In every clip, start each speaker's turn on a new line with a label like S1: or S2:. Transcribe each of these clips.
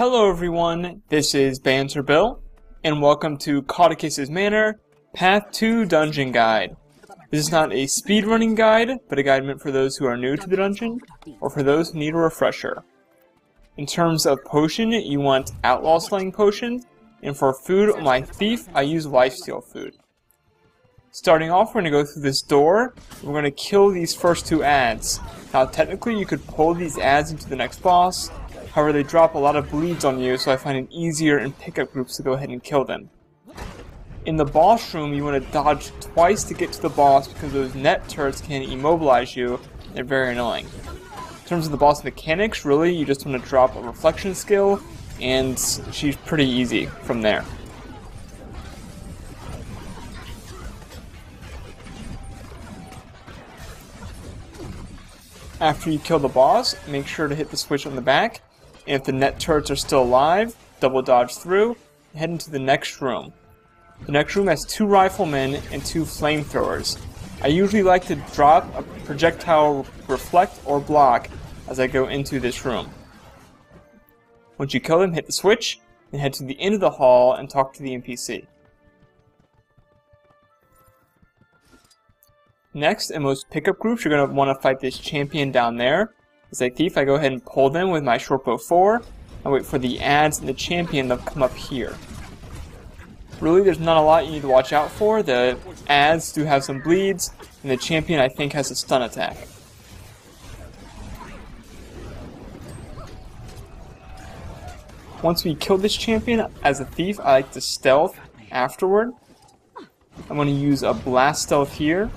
S1: Hello everyone, this is Banter Bill, and welcome to Caudecus' Manor, Path to Dungeon Guide. This is not a speedrunning guide, but a guide meant for those who are new to the dungeon, or for those who need a refresher. In terms of potion, you want Outlaw Slaying Potion, and for food, my Thief, I use Lifesteal food. Starting off, we're going to go through this door, we're going to kill these first two ads. Now technically you could pull these ads into the next boss, however they drop a lot of bleeds on you, so I find it easier in pickup groups to go ahead and kill them. In the boss room, you want to dodge twice to get to the boss because those net turrets can immobilize you, and they're very annoying. In terms of the boss mechanics, really you just want to drop a reflection skill, and she's pretty easy from there. After you kill the boss, make sure to hit the switch on the back, and if the net turrets are still alive, double dodge through, and head into the next room. The next room has 2 riflemen and 2 flamethrowers. I usually like to drop a projectile reflect or block as I go into this room. Once you kill them, hit the switch, and head to the end of the hall and talk to the NPC. Next, in most pickup groups, you're going to want to fight this champion down there. As a thief, I go ahead and pull them with my shortbow 4, and wait for the ads and the champion to come up here. Really, there's not a lot you need to watch out for. The ads do have some bleeds, and the champion, I think, has a stun attack. Once we kill this champion, as a thief, I like to stealth afterward. I'm going to use a blast stealth here.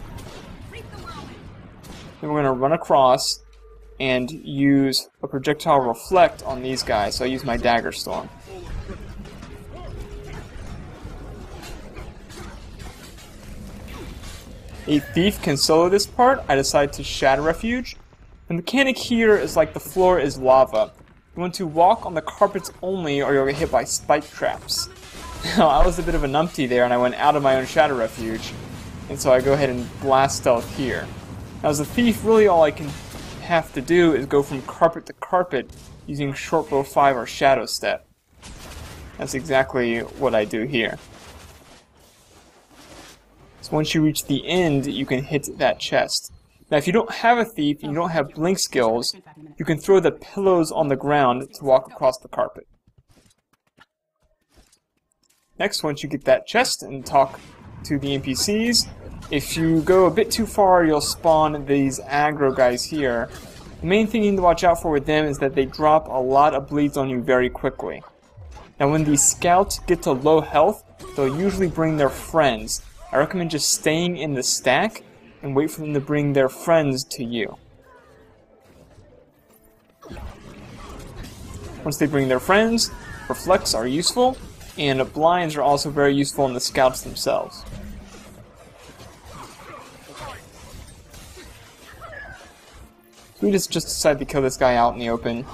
S1: Then we're going to run across and use a projectile reflect on these guys, so I use my dagger storm. A thief can solo this part. I decide to shatter refuge. The mechanic here is like the floor is lava. You want to walk on the carpets only or you'll get hit by spike traps. Now I was a bit of a numpty there and I went out of my own shatter refuge, and so I go ahead and blast stealth here. Now as a thief, really all I can have to do is go from carpet to carpet using shortbow 5 or shadow step. That's exactly what I do here. So once you reach the end, you can hit that chest. Now if you don't have a thief and you don't have blink skills, you can throw the pillows on the ground to walk across the carpet. Next, once you get that chest and talk to the NPCs, if you go a bit too far, you'll spawn these aggro guys here. The main thing you need to watch out for with them is that they drop a lot of bleeds on you very quickly. Now when these scouts get to low health, they'll usually bring their friends. I recommend just staying in the stack and wait for them to bring their friends to you. Once they bring their friends, reflects are useful, and blinds are also very useful in the scouts themselves. We just decide to kill this guy out in the open.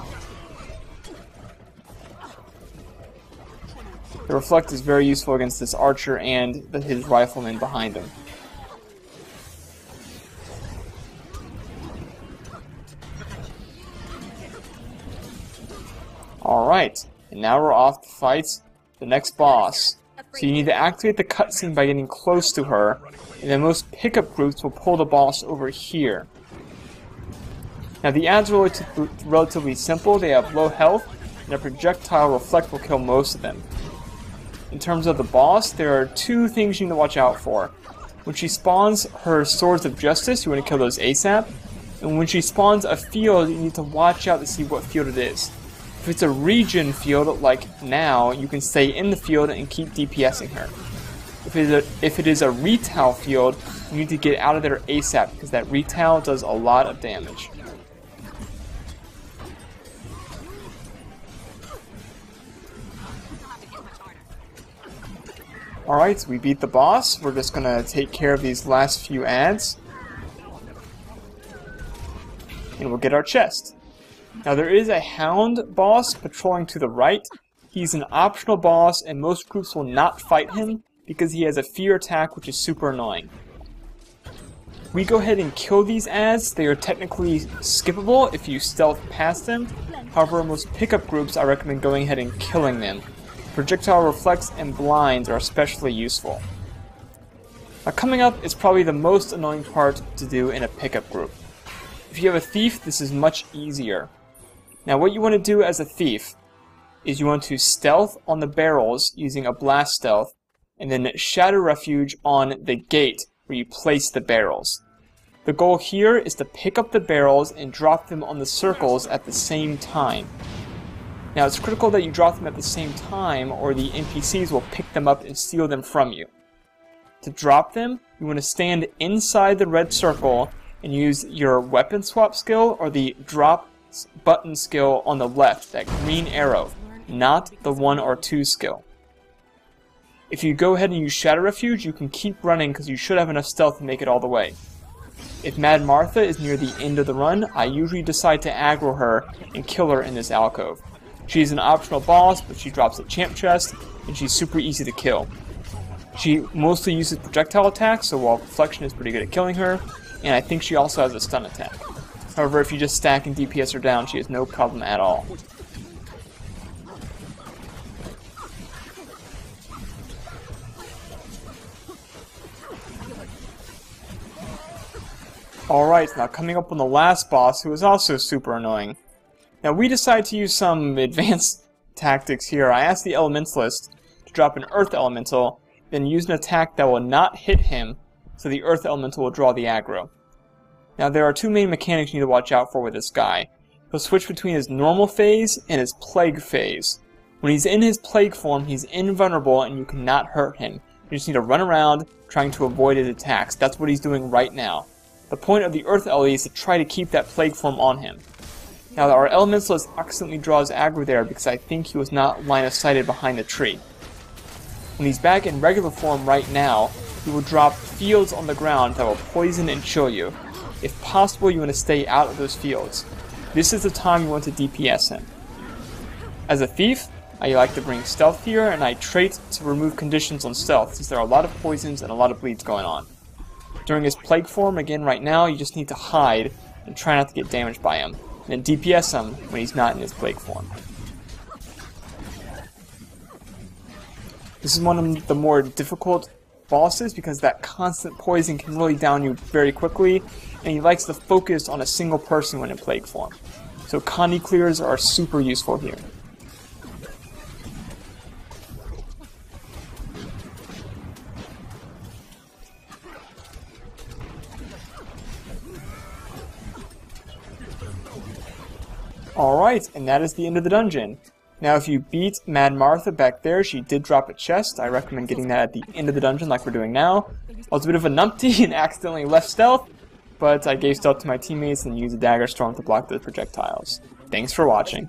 S1: The reflect is very useful against this archer and his rifleman behind him. Alright, and now we're off to fight the next boss. So you need to activate the cutscene by getting close to her, and then most pickup groups will pull the boss over here. Now the ads are relatively simple. They have low health, and a projectile reflect will kill most of them. In terms of the boss, there are 2 things you need to watch out for. When she spawns her Swords of Justice, you want to kill those ASAP. And when she spawns a field, you need to watch out to see what field it is. If it's a regen field, like now, you can stay in the field and keep DPSing her. If it is a retail field, you need to get out of there ASAP, because that retail does a lot of damage. Alright, so we beat the boss. We're just gonna take care of these last few ads. And we'll get our chest. Now there is a hound boss patrolling to the right. He's an optional boss and most groups will not fight him because he has a fear attack which is super annoying. We go ahead and kill these ads. They are technically skippable if you stealth past them. However, most pickup groups I recommend going ahead and killing them. Projectile reflex and blinds are especially useful. Now coming up is probably the most annoying part to do in a pickup group. If you have a thief, this is much easier. Now what you want to do as a thief is you want to stealth on the barrels using a blast stealth, and then shadow refuge on the gate where you place the barrels. The goal here is to pick up the barrels and drop them on the circles at the same time. Now it's critical that you drop them at the same time or the NPCs will pick them up and steal them from you. To drop them, you want to stand inside the red circle and use your weapon swap skill or the drop button skill on the left, that green arrow, not the 1 or 2 skill. If you go ahead and use Shadow Refuge, you can keep running because you should have enough stealth to make it all the way. If Mad Martha is near the end of the run, I usually decide to aggro her and kill her in this alcove. She's an optional boss, but she drops a champ chest, and she's super easy to kill. She mostly uses projectile attacks, so while Reflection is pretty good at killing her, and I think she also has a stun attack. However, if you just stack and DPS her down, she has no problem at all. Alright, now coming up on the last boss, who is also super annoying. Now we decide to use some advanced tactics here. I asked the Elementalist to drop an Earth Elemental, then use an attack that will not hit him, so the Earth Elemental will draw the aggro. Now there are two main mechanics you need to watch out for with this guy. He'll switch between his normal phase and his plague phase. When he's in his plague form, he's invulnerable and you cannot hurt him. You just need to run around trying to avoid his attacks. That's what he's doing right now. The point of the Earth Ellie is to try to keep that plague form on him. Now our Elementalist accidentally draws aggro there because I think he was not line of sighted behind the tree. When he's back in regular form right now, he will drop fields on the ground that will poison and chill you. If possible, you want to stay out of those fields. This is the time you want to DPS him. As a thief, I like to bring stealth here, and I trait to remove conditions on stealth since there are a lot of poisons and a lot of bleeds going on. During his plague form, again right now, you just need to hide and try not to get damaged by him, and then DPS him when he's not in his plague form. This is one of the more difficult bosses because that constant poison can really down you very quickly, and he likes to focus on a single person when in plague form. So Condi clears are super useful here. Alright, and that is the end of the dungeon. Now if you beat Mad Martha back there, she did drop a chest. I recommend getting that at the end of the dungeon like we're doing now. I was a bit of a numpty and accidentally left stealth, but I gave stealth to my teammates and used a dagger storm to block the projectiles. Thanks for watching.